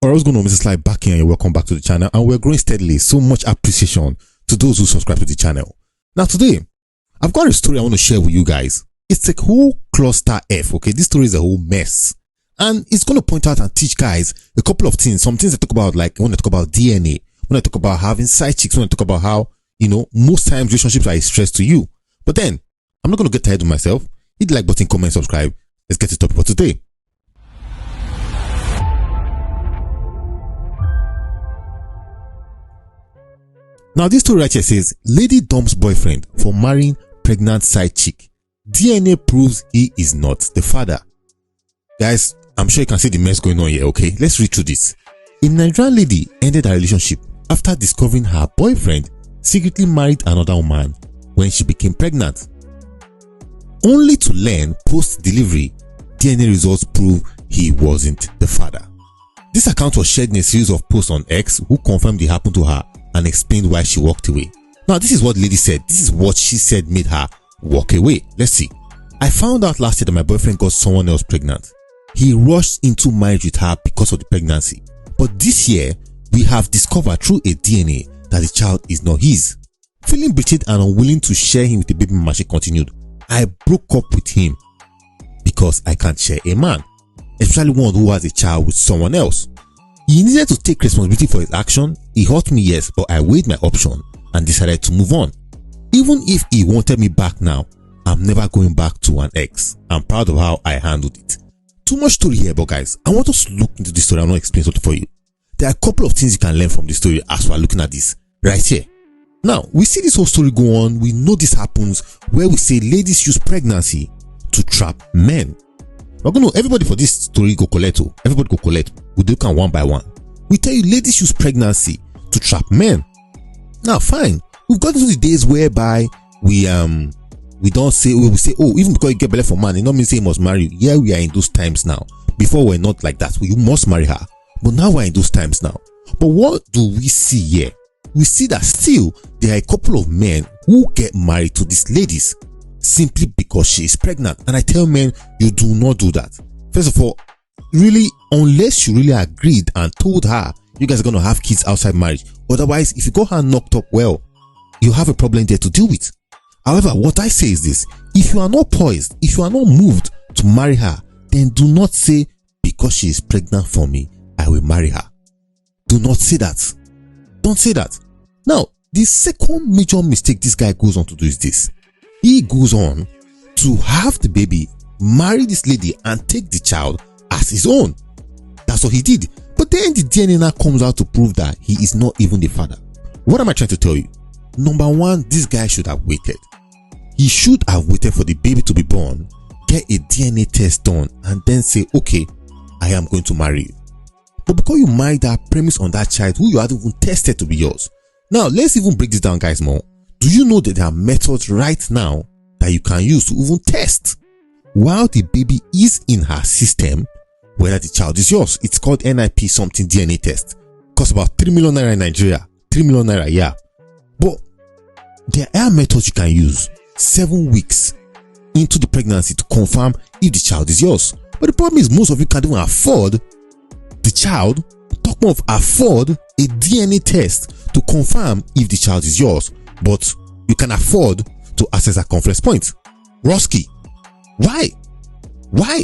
Alright, what's going on? Mrs. Live back here and welcome back to the channel, and we're growing steadily. So much appreciation to those who subscribe to the channel. Now today, I've got a story I want to share with you guys. It's a whole cluster F, okay? This story is a whole mess. And it's going to point out and teach guys a couple of things. Some things I talk about, like when I talk about DNA, when I talk about having side chicks, when I talk about how, most times relationships are a stress to you. But then, I'm not going to get tired of myself. Hit the like button, comment, subscribe. Let's get to the topic for today. Now this story right here says, lady dumps boyfriend for marrying pregnant side chick. DNA proves he is not the father. Guys, I'm sure you can see the mess going on here, okay? Let's read through this. A Nigerian lady ended her relationship after discovering her boyfriend secretly married another woman when she became pregnant. Only to learn post-delivery, DNA results prove he wasn't the father. This account was shared in a series of posts on X, who confirmed it happened to her and explained why she walked away. Now this is what the lady said. This is what she said made her walk away. Let's see. I found out last year that my boyfriend got someone else pregnant. He rushed into marriage with her because of the pregnancy. But this year, we have discovered through a DNA that the child is not his. Feeling betrayed and unwilling to share him with the baby mama, she continued, I broke up with him because I can't share a man, especially one who has a child with someone else. He needed to take responsibility for his action. He hurt me, yes, but I weighed my option and decided to move on. Even if he wanted me back now, I'm never going back to an ex. I'm proud of how I handled it. Too much story here, but guys, I want us to look into this story. I'm not explaining something for you. There are a couple of things you can learn from this story as we're looking at this right here. Now, we see this whole story go on. We know this happens where we say ladies use pregnancy to trap men. We're going to, everybody for this story go collect. Everybody go collect. We do it one by one. We tell you ladies use pregnancy to trap men. Now, fine. We've got into the days whereby we don't say, we say, oh, even because you get belly for man, it not mean say you must marry you. Yeah, we are in those times now. Before we're not like that. You must marry her. But now we're in those times now. But what do we see here? We see that still there are a couple of men who get married to these ladies simply because she is pregnant. And I tell men, you do not do that. First of all, really, unless you really agreed and told her you guys are going to have kids outside marriage. Otherwise, if you got her knocked up, well, you have a problem there to deal with. However, what I say is this: if you are not poised, if you are not moved to marry her, then do not say, because she is pregnant for me, I will marry her. Do not say that. Don't say that. Now, the second major mistake this guy goes on to do is this. He goes on to have the baby, marry this lady, and take the child as his own. That's what he did. But then the DNA now comes out to prove that he is not even the father. What am I trying to tell you? Number one, this guy should have waited. He should have waited for the baby to be born, get a DNA test done, and then say, okay, I am going to marry you. But because you married that premise on that child who you hadn't even tested to be yours. Now, let's even break this down, guys, more. Do you know that there are methods right now that you can use to even test while the baby is in her system whether the child is yours? It's called NIP something DNA test. Costs about 3 million naira in Nigeria. 3 million naira, yeah. But there are methods you can use 7 weeks into the pregnancy to confirm if the child is yours. But the problem is most of you can't even afford the child. Talk more of afford a DNA test to confirm if the child is yours. But you can afford to access a conference point. Roski, why?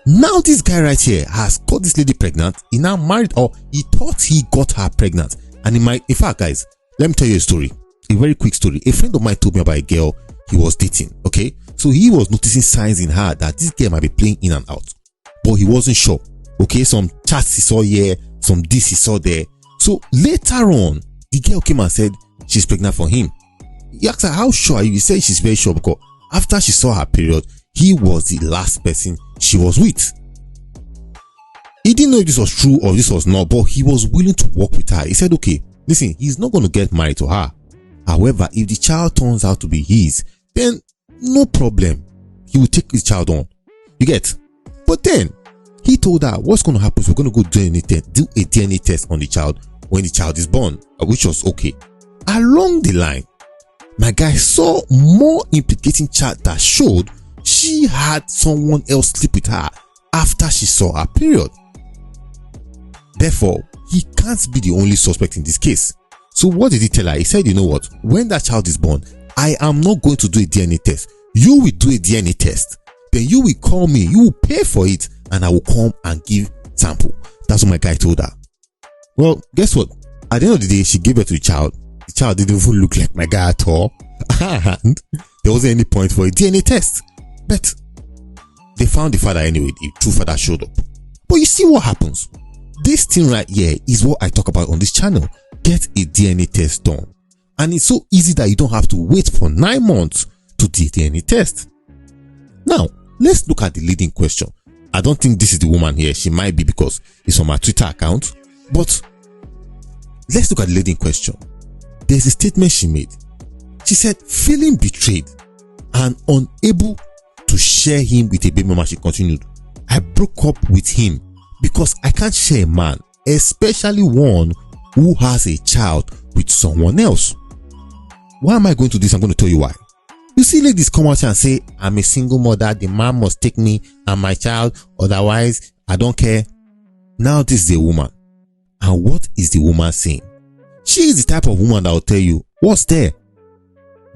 Now this guy right here has got this lady pregnant. He now married, or he thought he got her pregnant. And he might, in fact, guys, let me tell you a story. A very quick story. A friend of mine told me about a girl he was dating. Okay, so he was noticing signs in her that this girl might be playing in and out, but he wasn't sure. Okay, some chats he saw here, some this he saw there. So later on, the girl came and said she's pregnant for him. He asked her, how sure are you? He said she's very sure because after she saw her period, he was the last person she was with. He didn't know if this was true or this was not, but he was willing to work with her. He said, okay, listen, he's not going to get married to her. However, if the child turns out to be his, then no problem. He will take his child on. You get? But then, he told her, what's going to happen is we're going to go do a DNA test on the child when the child is born, which was okay. Along the line, my guy saw more implicating chat that showed she had someone else sleep with her after she saw her period. Therefore, he can't be the only suspect in this case. So what did he tell her? He said, you know what? When that child is born, I am not going to do a DNA test. You will do a DNA test. Then you will call me. You will pay for it. And I will come and give sample. That's what my guy told her. Well, guess what? At the end of the day, she gave birth to the child. The child didn't even look like my guy at all. And there wasn't any point for a DNA test. But they found the father anyway. The true father showed up. But you see what happens? This thing right here is what I talk about on this channel. Get a DNA test done. And it's so easy that you don't have to wait for 9 months to do a DNA test. Now, let's look at the leading question. I don't think this is the woman here. She might be because it's on my Twitter account. But let's look at the leading question. There's a statement she made. She said, feeling betrayed and unable to share him with a baby mama, she continued, I broke up with him because I can't share a man, especially one who has a child with someone else. Why am I going to this? I'm going to tell you why. You see ladies come out and say, I'm a single mother, the man must take me and my child, otherwise I don't care. Now this is a woman. And what is the woman saying? She is the type of woman that will tell you, what's there?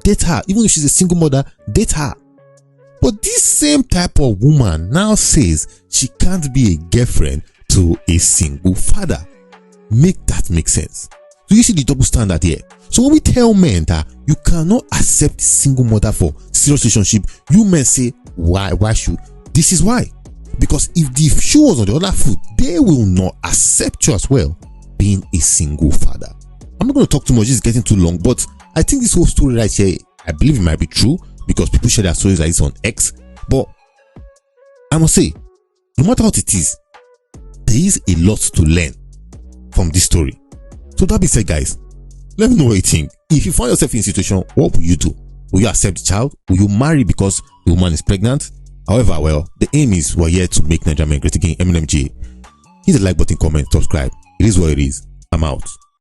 Date her. Even if she's a single mother, date her. But this same type of woman now says she can't be a girlfriend to a single father. Make that make sense. So you see the double standard here. So when we tell men that you cannot accept a single mother for serious relationship, you men say, why should? This is why. Because if the shoe was on the other foot, they will not accept you as well being a single father. I'm not going to talk too much, it's getting too long, but I think this whole story right here, I believe it might be true because people share their stories like this on X. But I must say, no matter what it is, there is a lot to learn from this story. So that being said, guys, let me know what you think. If you find yourself in a situation, what will you do? Will you accept the child? Will you marry because the woman is pregnant? However, well, the aim is we're here to make Nigeria great again. MNMG. Hit the like button, comment, subscribe. It is what it is. I'm out.